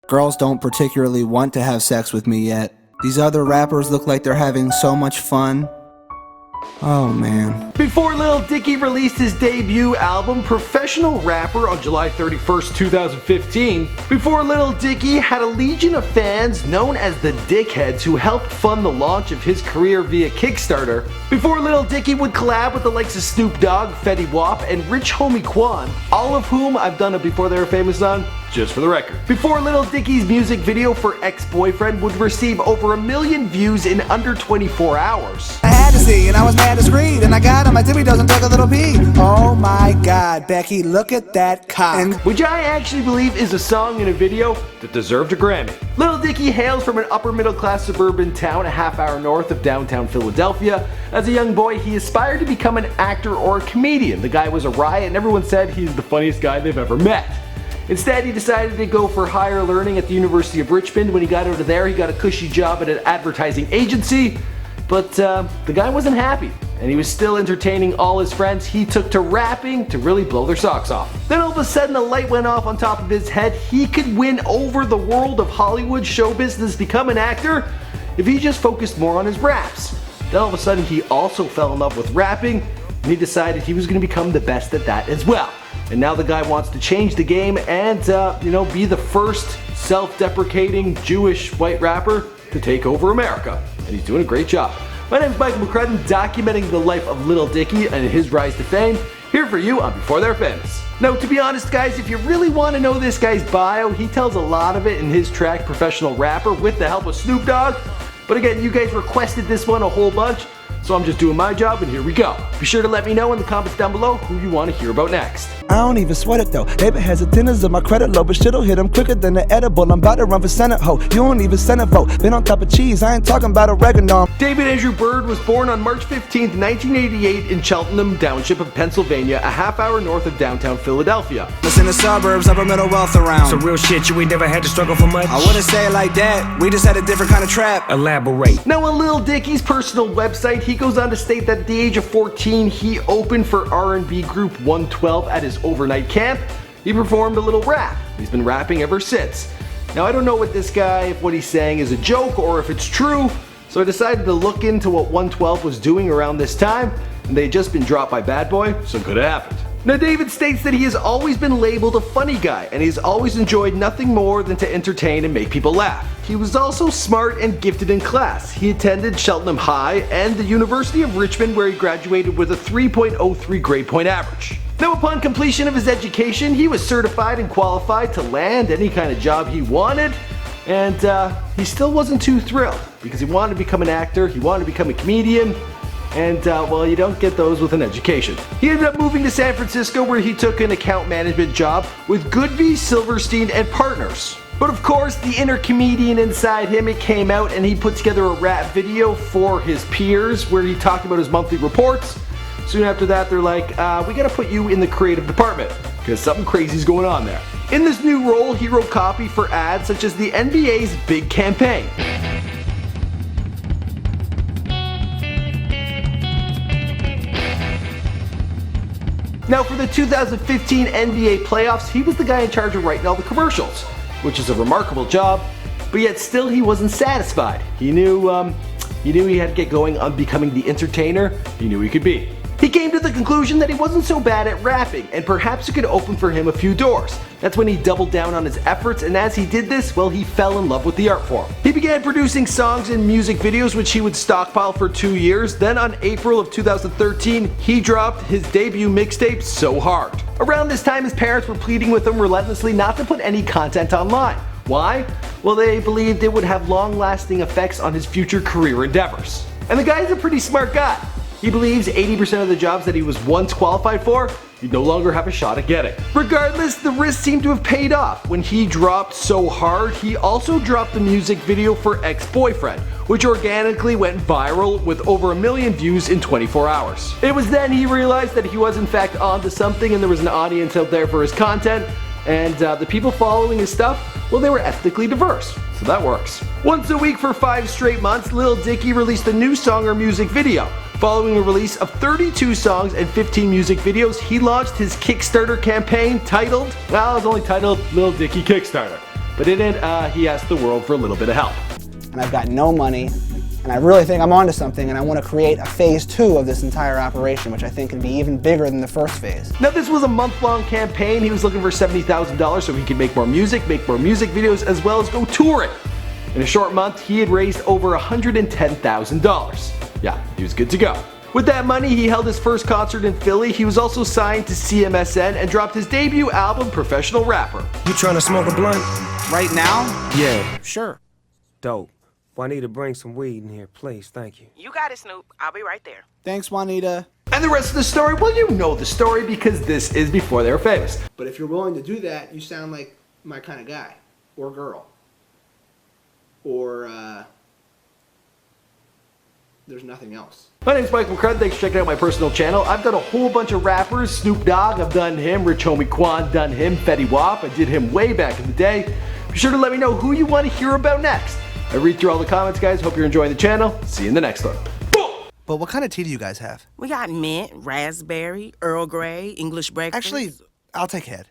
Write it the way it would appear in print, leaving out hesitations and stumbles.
Girls don't particularly want to have sex with me yet. These other rappers look like they're having so much fun. Oh man. Before Lil Dicky released his debut album, Professional Rapper, on July 31st, 2015, before Lil Dicky had a legion of fans known as the Dickheads who helped fund the launch of his career via Kickstarter, before Lil Dicky would collab with the likes of Snoop Dogg, FettyWap, and RichHomieQuan, all of whom I've done a Before They Were Famous on, just for the record. Before Lil Dicky's music video for Ex-Boyfriend would receive over 1 million views in under 24 hours. I had to see, and I was mad discreet, and I got him, my Timmy doesn't take a little pee. Oh my god, Becky, look at that cock. Which I actually believe is a song and a video that deserved a Grammy. Lil Dicky hails from an upper middle class suburban town a half-hour north of downtown Philadelphia. As a young boy, he aspired to become an actor or a comedian. The guy was a riot and everyone said he's the funniest guy they've ever met. Instead, he decided to go for higher learning at the University of Richmond. When he got out of there, he got a cushy job at an advertising agency. But the guy wasn't happy, and he was still entertaining all his friends. He took to rapping to really blow their socks off. Then all of a sudden a light went off on top of his head. He could win over the world of Hollywood show business, become an actor, if he just focused more on his raps. Then all of a sudden he also fell in love with rapping, and he decided he was going to become the best at that as well. And now the guy wants to change the game and, be the first self-deprecating Jewish white rapper to take over America. And he's doing a great job. My name is Michael McCrudden, documenting the life of Lil Dicky and his rise to fame, here for you on Before They're Famous. Now, to be honest guys, if you really want to know this guy's bio, he tells a lot of it in his track Professional Rapper with the help of Snoop Dogg. But again, you guys requested this one a whole bunch, so I'm just doing my job and here we go. Be sure to let me know in the comments down below who you want to hear about next. I don't even sweat it though. David has a tenors of my credit low, but shit'll hit him quicker than the edible. I'm about to run for Senate, ho. You don't even Senate vote. Been on top of cheese, I ain't talking about oregano. David Andrew Bird was born on March 15th, 1988 in Cheltenham Township of Pennsylvania, a half-hour north of downtown Philadelphia. It's in the suburbs, upper middle wealth around. Some real shit, you ain't never had to struggle for much? I wouldn't say it like that. We just had a different kind of trap. Elaborate. Now on Lil Dicky's personal website, he goes on to state that at the age of 14, he opened for R&B group 112 at his overnight camp. He performed a little rap. He's been rapping ever since. Now I don't know what this guy, if what he's saying is a joke or if it's true, so I decided to look into what 112 was doing around this time, and they had just been dropped by Bad Boy, so it could have happened. Now David states that he has always been labeled a funny guy, and he's always enjoyed nothing more than to entertain and make people laugh. He was also smart and gifted in class. He attended Cheltenham High and the University of Richmond, where he graduated with a 3.03 grade point average. Now upon completion of his education, he was certified and qualified to land any kind of job he wanted, and he still wasn't too thrilled because he wanted to become an actor, he wanted to become a comedian, and well, you don't get those with an education. He ended up moving to San Francisco, where he took an account management job with Goodby, Silverstein, and Partners. But of course, the inner comedian inside him, it came out, and he put together a rap video for his peers where he talked about his monthly reports. Soon after that, they're like, we gotta put you in the creative department because something crazy's going on there. In this new role, he wrote copy for ads such as the NBA's big campaign. Now for the 2015 NBA playoffs, he was the guy in charge of writing all the commercials, which is a remarkable job, but yet still he wasn't satisfied. He knew he had to get going on becoming the entertainer he knew he could be. He came to the conclusion that he wasn't so bad at rapping, and perhaps it could open for him a few doors. That's when he doubled down on his efforts, and as he did this, well, he fell in love with the art form. He began producing songs and music videos, which he would stockpile for 2 years. Then on April of 2013, he dropped his debut mixtape, So Hard. Around this time, his parents were pleading with him relentlessly not to put any content online. Why? Well, they believed it would have long-lasting effects on his future career endeavors. And the guy's a pretty smart guy. He believes 80% of the jobs that he was once qualified for, he'd no longer have a shot at getting. Regardless, the risk seemed to have paid off. When he dropped So Hard, he also dropped the music video for Ex-Boyfriend, which organically went viral with over 1 million views in 24 hours. It was then he realized that he was in fact onto something and there was an audience out there for his content, and the people following his stuff, well, they were ethnically diverse, so that works. Once a week for 5 straight months, Lil Dicky released a new song or music video. Following the release of 32 songs and 15 music videos, he launched his Kickstarter campaign titled, well, it was only titled Lil Dicky Kickstarter. But in it, he asked the world for a little bit of help. And I've got no money, and I really think I'm onto something, and I want to create a phase 2 of this entire operation, which I think can be even bigger than the first phase. Now, this was a month-long campaign. He was looking for $70,000 so he could make more music videos, as well as go touring. In a short month, he had raised over $110,000. Yeah, he was good to go. With that money, he held his first concert in Philly. He was also signed to CMSN and dropped his debut album, Professional Rapper. You trying to smoke a blunt? Right now? Yeah. Sure. Dope. Juanita, bring some weed in here, please. Thank you. You got it, Snoop. I'll be right there. Thanks, Juanita. And the rest of the story, well, you know the story because this is before they were famous. But if you're willing to do that, you sound like my kind of guy. Or girl. Or, there's nothing else. My name's Michael McCrud. Thanks for checking out my personal channel. I've done a whole bunch of rappers. Snoop Dogg, I've done him. RichHomieQuan, done him. FettyWap, I did him way back in the day. Be sure to let me know who you want to hear about next. I read through all the comments, guys. Hope you're enjoying the channel. See you in the next one. But what kind of tea do you guys have? We got mint, raspberry, Earl Grey, English breakfast. Actually, I'll take head.